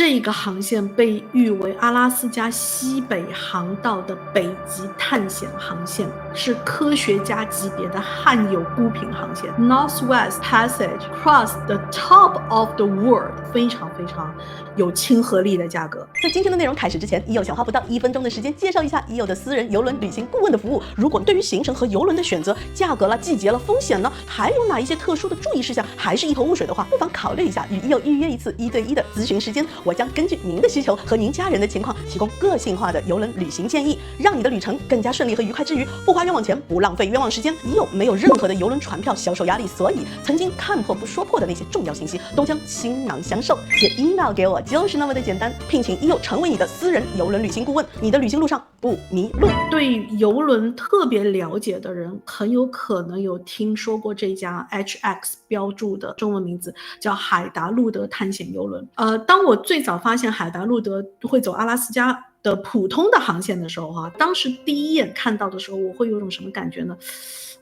这个航线被誉为阿拉斯加西北航道的北极探险航线，是科学家级别的罕有孤品航线。Northwest Passage cross the top of the world， 非常非常有亲和力的价格。在今天的内容开始之前，已有想花不到1分钟的时间介绍一下已有的私人邮轮旅行顾问的服务。如果对于行程和邮轮的选择、价格啦、季节了、风险呢，还有哪一些特殊的注意事项还是一头雾水的话，不妨考虑一下与已有预约一次1对1的咨询时间。我将根据您的需求和您家人的情况，提供个性化的邮轮旅行建议，让你的旅程更加顺利和愉快之余，不花冤枉钱，不浪费冤枉时间。已有没有任何的邮轮船票销售压力，所以曾经看破不说破的那些重要信息，都将倾囊相授。写 email 给我就是那么的简单，聘请已有成为你的私人邮轮旅行顾问，你的旅行路上不迷路。对邮轮特别了解的人，很有可能有听说过这家 HX 标注的中文名字叫海达路德探险邮轮。当我最早发现海达路德会走阿拉斯加的普通的航线的时候当时第一眼看到的时候，我会有种什么感觉呢？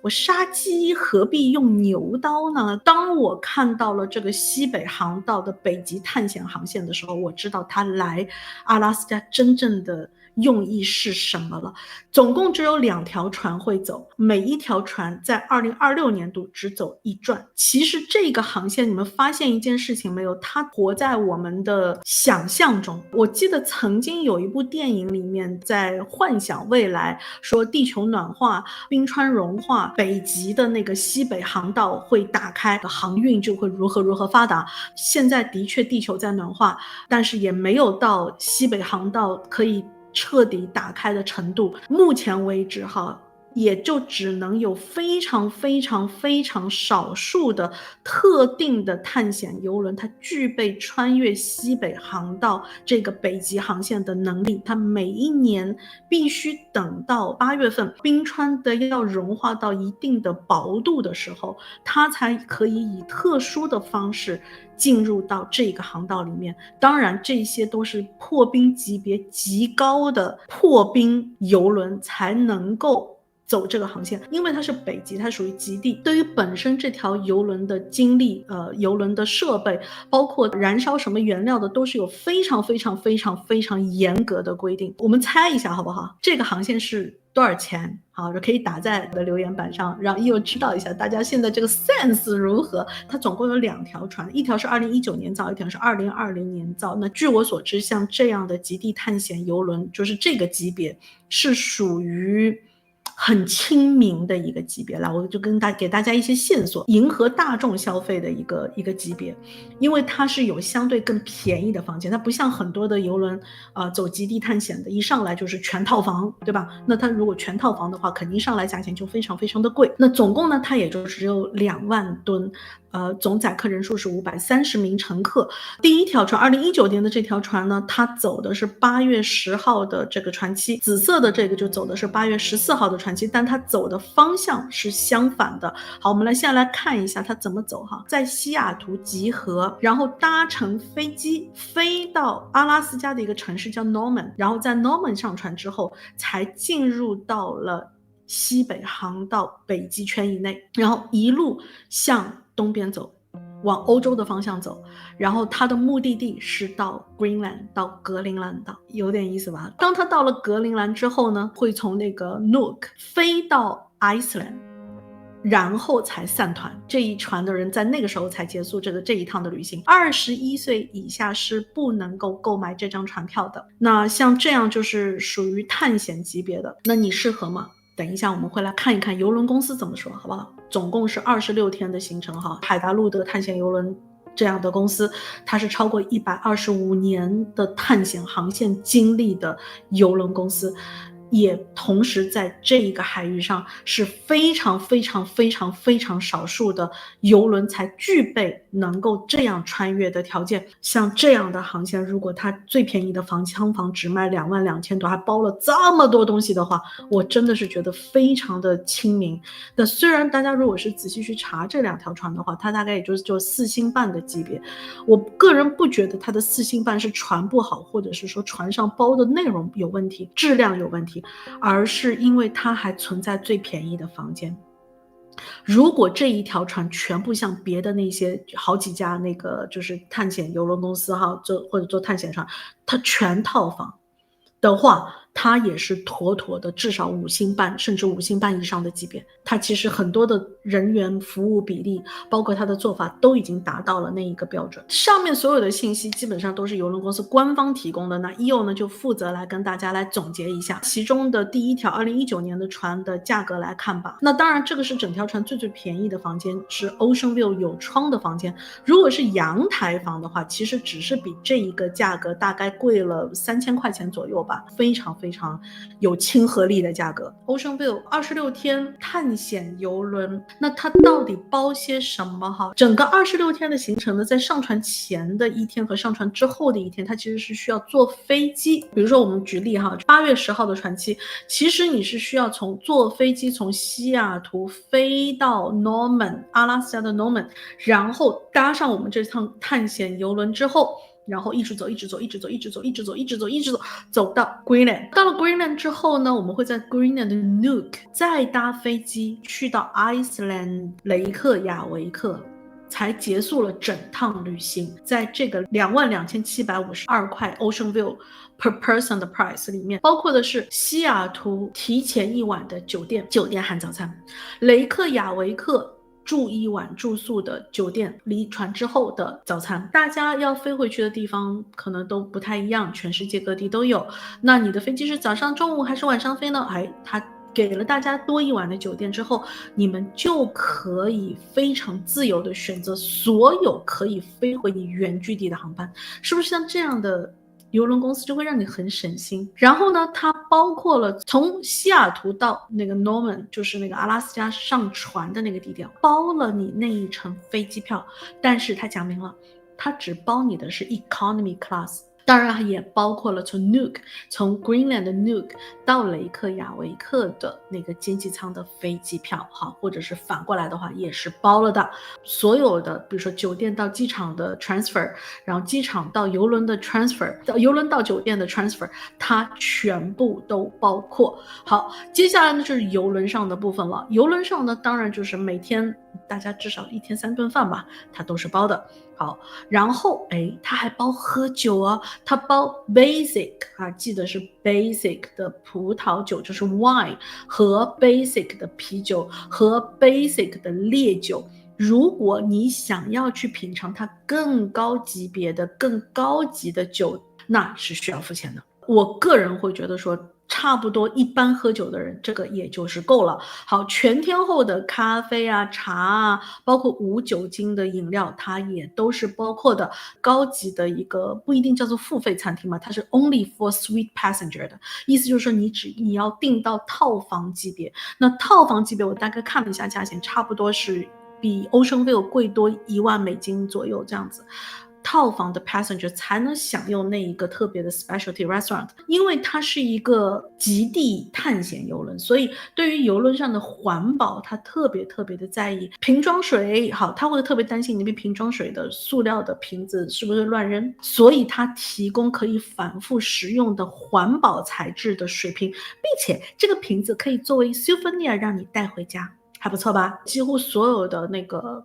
我杀鸡何必用牛刀呢？当我看到了这个西北航道的北极探险航线的时候，我知道它来阿拉斯加真正的用意是什么了。总共只有2条船会走，每一条船在2026年度只走1转。其实这个航线你们发现一件事情没有，它活在我们的想象中。我记得曾经有一部电影里面在幻想未来，说地球暖化、冰川融化，北极的那个西北航道会打开，航运就会如何发达。现在的确地球在暖化，但是也没有到西北航道可以彻底打开的程度。目前为止也就只能有非常少数的特定的探险邮轮，它具备穿越西北航道这个北极航线的能力。它每一年必须等到8月份，冰川的要融化到一定的薄度的时候，它才可以以特殊的方式进入到这个航道里面。当然这些都是破冰级别极高的破冰邮轮才能够走这个航线，因为它是北极，它属于极地。对于本身这条邮轮的经历、邮轮的设备，包括燃烧什么原料的，都是有非常严格的规定。我们猜一下好不好？这个航线是多少钱？好，可以打在我的留言板上，让EO知道一下大家现在这个 sense 如何。它总共有2条船，一条是2019年造，一条是2020年造。那据我所知，像这样的极地探险邮轮，就是这个级别是属于很亲民的一个级别了。我就给大家一些线索，迎合大众消费的一个级别。因为它是有相对更便宜的房间，它不像很多的邮轮走极地探险的一上来就是全套房，对吧？那它如果全套房的话，肯定上来价钱就非常的贵。那总共呢，它也就只有2万吨，总载客人数是530名乘客。第一条船2019年的这条船呢，它走的是8月10号的这个船期，紫色的这个就走的是8月14号的船期，但它走的方向是相反的。好，我们现在来看一下它怎么走在西雅图集合，然后搭乘飞机飞到阿拉斯加的一个城市叫 Norman， 然后在 Norman 上船之后才进入到了西北航道北极圈以内，然后一路向东边走，往欧洲的方向走，然后它的目的地是到 Greenland， 到格陵兰岛，有点意思吧？当它到了格陵兰之后呢，会从那个 Nuuk 飞到 Iceland， 然后才散团。这一船的人在那个时候才结束这一趟的旅行。21岁以下是不能够购买这张船票的。那像这样就是属于探险级别的，那你适合吗？等一下我们会来看一看邮轮公司怎么说，好不好？总共是26天的行程海达路德探险邮轮这样的公司，它是超过125年的探险航线经历的邮轮公司，也同时在这一个海域上是非常少数的邮轮才具备能够这样穿越的条件。像这样的航线，如果它最便宜的舱房只卖22000多，还包了这么多东西的话，我真的是觉得非常的亲民。那虽然大家如果是仔细去查这2条船的话，它大概也就4星半的级别。我个人不觉得它的4星半是船不好，或者是说船上包的内容有问题，质量有问题，而是因为它还存在最便宜的房间。如果这一条船全部像别的那些好几家那个就是探险邮轮公司哈，或者做探险船，它全套房的话，它也是妥妥的至少5星半甚至5星半以上的级别。它其实很多的人员服务比例，包括它的做法都已经达到了那一个标准。上面所有的信息基本上都是邮轮公司官方提供的，那 EO 呢就负责来跟大家来总结一下其中的第一条2019年的船的价格来看吧。那当然这个是整条船最便宜的房间，是 Ocean View 有窗的房间。如果是阳台房的话，其实只是比这一个价格大概贵了3000块钱左右吧，非常非常有亲和力的价格。Ocean View 26天探险邮轮，那它到底包些什么哈？整个26天的行程呢，在上船前的一天和上船之后的一天，它其实是需要坐飞机。比如说我们举例哈，8月10号的船期，其实你是需要坐飞机从西雅图飞到 Norman 阿拉斯加的 Norman， 然后搭上我们这趟探险邮轮之后，然后一直走走到 Greenland。 到了 Greenland 之后呢，我们会在 Greenland 的 Nuuk 再搭飞机去到 Iceland 雷克雅维克，才结束了整趟旅行。在这个22,752块 Ocean View per person 的 price 里面，包括的是西雅图提前1晚的酒店含早餐，雷克雅维克住1晚住宿的酒店，离船之后的早餐。大家要飞回去的地方可能都不太一样，全世界各地都有。那你的飞机是早上、中午还是晚上飞呢？它给了大家多1晚的酒店之后，你们就可以非常自由的选择所有可以飞回你原居地的航班。是不是像这样的邮轮公司就会让你很省心？然后呢，它包括了从西雅图到那个 Norman， 就是那个阿拉斯加上船的那个地点，包了你那一程飞机票，但是它讲明了，它只包你的是 Economy Class。当然也包括了从 Greenland 的 Nuuk 到雷克雅维克的那个经济舱的飞机票，或者是反过来的话也是包了的。所有的比如说酒店到机场的 transfer， 然后机场到邮轮的 transfer， 邮轮到酒店的 transfer， 它全部都包括。好，接下来呢就是邮轮上的部分了。邮轮上呢当然就是每天大家至少1天3顿饭吧，它都是包的。好，然后它还包喝酒哦，它包 basic 记得是 basic 的葡萄酒，就是 wine 和 basic 的啤酒和 basic 的烈酒。如果你想要去品尝它更高级别的、更高级的酒，那是需要付钱的。我个人会觉得说，差不多一般喝酒的人，这个也就是够了。好，全天候的咖啡啊、茶啊，包括无酒精的饮料，它也都是包括的。高级的一个不一定叫做付费餐厅嘛，它是 only for suite passenger 的，意思就是说你要订到套房级别。那套房级别我大概看了一下价钱，差不多是比 Ocean View 贵多1万美金左右这样子。套房的 passenger 才能享用那一个特别的 specialty restaurant。 因为它是一个极地探险邮轮，所以对于邮轮上的环保它特别的在意。瓶装水，好，它会特别担心你那边瓶装水的塑料的瓶子是不是乱扔，所以它提供可以反复使用的环保材质的水瓶，并且这个瓶子可以作为 souvenir 让你带回家。还不错吧？几乎所有的那个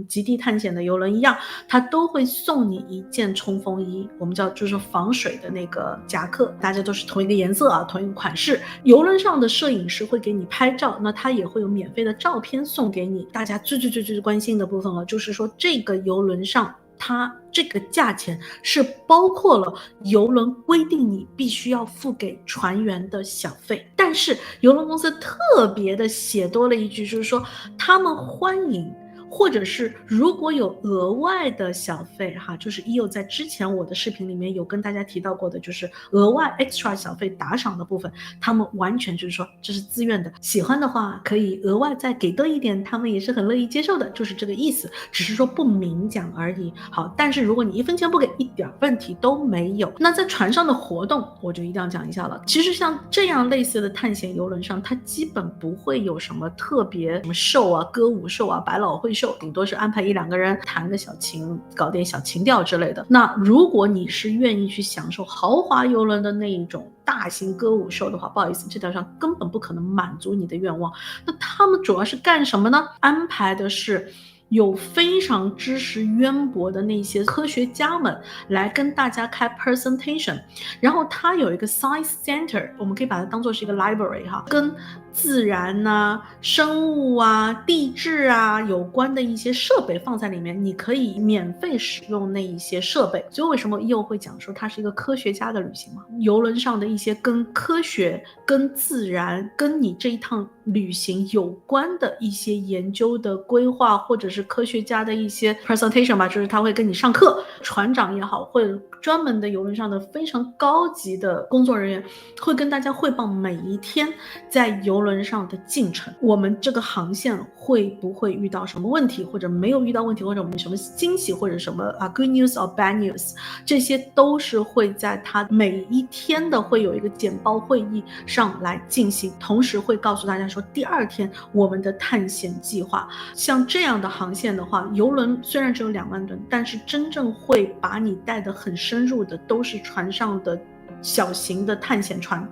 极地探险的邮轮一样，它都会送你一件冲锋衣，我们叫就是防水的那个夹克，大家都是同一个颜色啊，同一个款式。邮轮上的摄影师会给你拍照，那他也会有免费的照片送给你。大家最关心的部分了，就是说这个邮轮上它这个价钱是包括了邮轮规定你必须要付给船员的小费，但是邮轮公司特别的写多了一句，就是说他们欢迎，或者是如果有额外的小费就是 EO 在之前我的视频里面有跟大家提到过的，就是额外 extra 小费打赏的部分，他们完全就是说这是自愿的，喜欢的话可以额外再给多一点，他们也是很乐意接受的，就是这个意思，只是说不明讲而已。好，但是如果你1分钱不给，一点问题都没有。那在船上的活动我就一定要讲一下了。其实像这样类似的探险邮轮上，它基本不会有什么特别什么秀啊、歌舞秀啊、百老汇秀，顶多是安排1-2个人弹个小琴，搞点小情调之类的。那如果你是愿意去享受豪华邮轮的那一种大型歌舞秀的话，不好意思，这条上根本不可能满足你的愿望。那他们主要是干什么呢？安排的是有非常知识渊博的那些科学家们来跟大家开 presentation， 然后它有一个 science center， 我们可以把它当作是一个 library 哈，跟自然啊、生物啊、地质啊有关的一些设备放在里面，你可以免费使用那一些设备。所以为什么又会讲说它是一个科学家的旅行嘛？邮轮上的一些跟科学、跟自然、跟你这一趟旅行有关的一些研究的规划，或者是科学家的一些 presentation 吧，就是他会跟你上课，船长也好，会专门的邮轮上的非常高级的工作人员会跟大家汇报每一天在邮轮上的进程，我们这个航线会不会遇到什么问题，或者没有遇到问题，或者我们什么惊喜，或者什么good news or bad news， 这些都是会在他每一天的会有一个简报会议上来进行，同时会告诉大家说第2天我们的探险计划。像这样的航线的话，邮轮虽然只有2万吨，但是真正会把你带得很深入的都是船上的小型的探险船，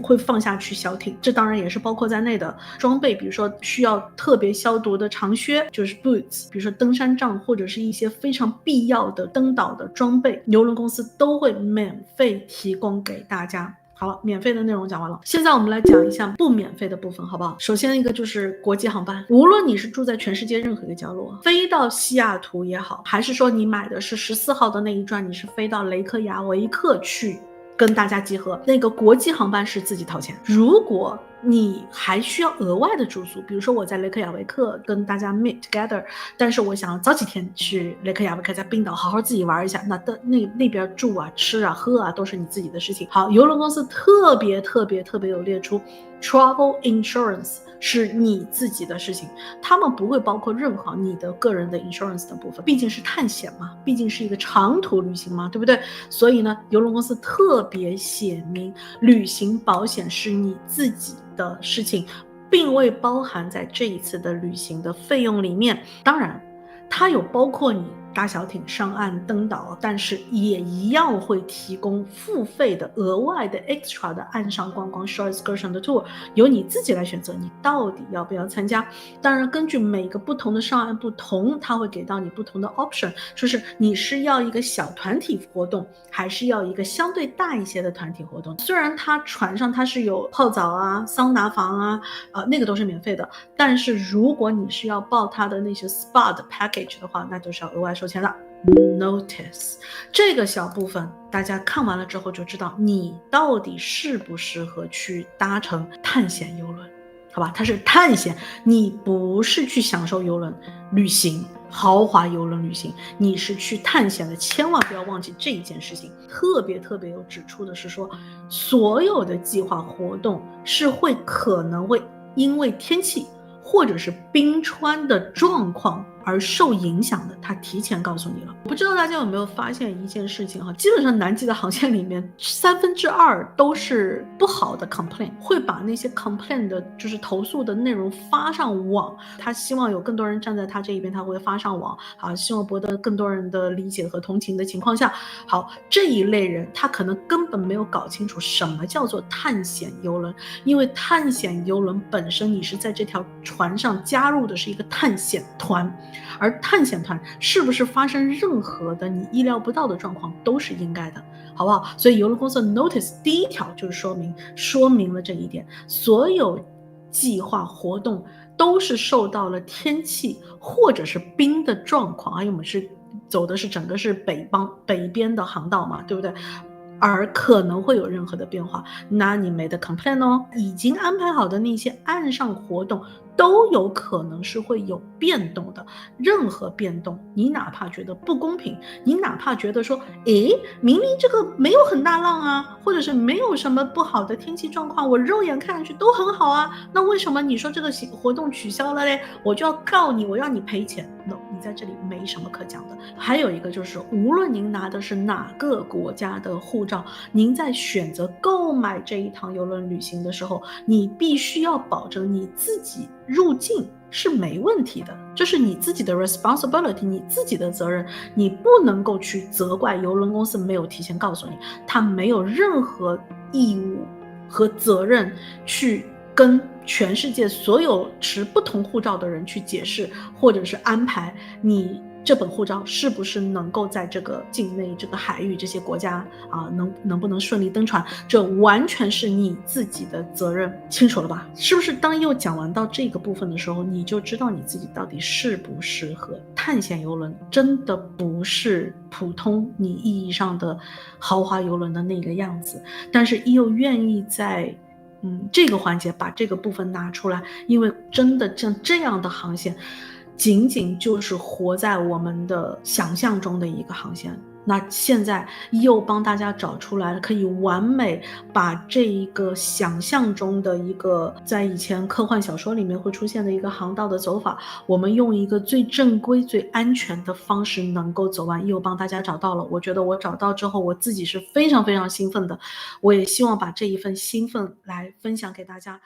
会放下去小艇，这当然也是包括在内的装备，比如说需要特别消毒的长靴，就是 boots， 比如说登山杖，或者是一些非常必要的登岛的装备，邮轮公司都会免费提供给大家。好了，免费的内容讲完了，现在我们来讲一下不免费的部分，好不好？首先一个就是国际航班，无论你是住在全世界任何一个角落，飞到西雅图也好，还是说你买的是14号的那一转，你是飞到雷克雅维克去跟大家集合，那个国际航班是自己掏钱。如果你还需要额外的住宿，比如说我在雷克雅维克跟大家 meet together， 但是我想要早几天去雷克雅维克，在冰岛好好自己玩一下，那边住啊、吃啊、喝啊都是你自己的事情。好，邮轮公司特别有列出 travel insurance 是你自己的事情，他们不会包括任何你的个人的 insurance 的部分，毕竟是探险嘛，毕竟是一个长途旅行嘛，对不对？所以呢，邮轮公司特别写明旅行保险是你自己的事情，并未包含在这一次的旅行的费用里面。当然它有包括你搭小艇上岸登岛，但是也一样会提供付费的额外的 extra 的岸上观光 shore excursion 的 tour， 由你自己来选择你到底要不要参加。当然根据每个不同的上岸不同，它会给到你不同的 option， 就是你是要一个小团体活动，还是要一个相对大一些的团体活动。虽然它船上它是有泡澡啊、桑拿房啊，那个都是免费的，但是如果你是要报它的那些 spa 的 package 的话，那就是要额外收钱的。Notice 这个小部分大家看完了之后就知道你到底适不适合去搭乘探险邮轮，好吧？它是探险，你不是去享受邮轮旅行豪华邮轮旅行，你是去探险的，千万不要忘记这一件事情。特别有指出的是说，所有的计划活动是可能会因为天气或者是冰川的状况而受影响的，他提前告诉你了。我不知道大家有没有发现一件事情哈，基本上南极的航线里面2/3都是不好的 complaint， 会把那些 complaint 的就是投诉的内容发上网，他希望有更多人站在他这一边，他会发上网，好，希望博得更多人的理解和同情的情况下，好，这一类人他可能根本没有搞清楚什么叫做探险邮轮，因为探险邮轮本身你是在这条船上加入的是一个探险团，而探险团是不是发生任何的你意料不到的状况都是应该的，好不好？所以邮轮公司的 notice 第一条就是说明了这一点，所有计划活动都是受到了天气或者是冰的状况，因为我们是走的是整个是北边的航道嘛，对不对？而可能会有任何的变化，那你没得 complain 哦。已经安排好的那些岸上活动都有可能是会有变动的，任何变动你哪怕觉得不公平，你哪怕觉得说明明这个没有很大浪啊，或者是没有什么不好的天气状况，我肉眼看上去都很好啊，那为什么你说这个活动取消了嘞？我就要告你，我要你赔钱。 No， 你在这里没什么可讲的。还有一个就是无论您拿的是哪个国家的护照，您在选择购买这一趟邮轮旅行的时候，你必须要保证你自己入境是没问题的，这是你自己的 responsibility， 你自己的责任，你不能够去责怪邮轮公司没有提前告诉你，他没有任何义务和责任去跟全世界所有持不同护照的人去解释，或者是安排你这本护照是不是能够在这个境内、这个海域、这些国家能不能顺利登船，这完全是你自己的责任，清楚了吧？是不是当又讲完到这个部分的时候，你就知道你自己到底适不适合探险邮轮？真的不是普通你意义上的豪华邮轮的那个样子，但是又愿意在这个环节把这个部分拿出来，因为真的像这样的航线仅仅就是活在我们的想象中的一个航线。那现在又帮大家找出来了，可以完美把这一个想象中的一个在以前科幻小说里面会出现的一个航道的走法，我们用一个最正规最安全的方式能够走完，又帮大家找到了。我觉得我找到之后我自己是非常非常兴奋的，我也希望把这一份兴奋来分享给大家。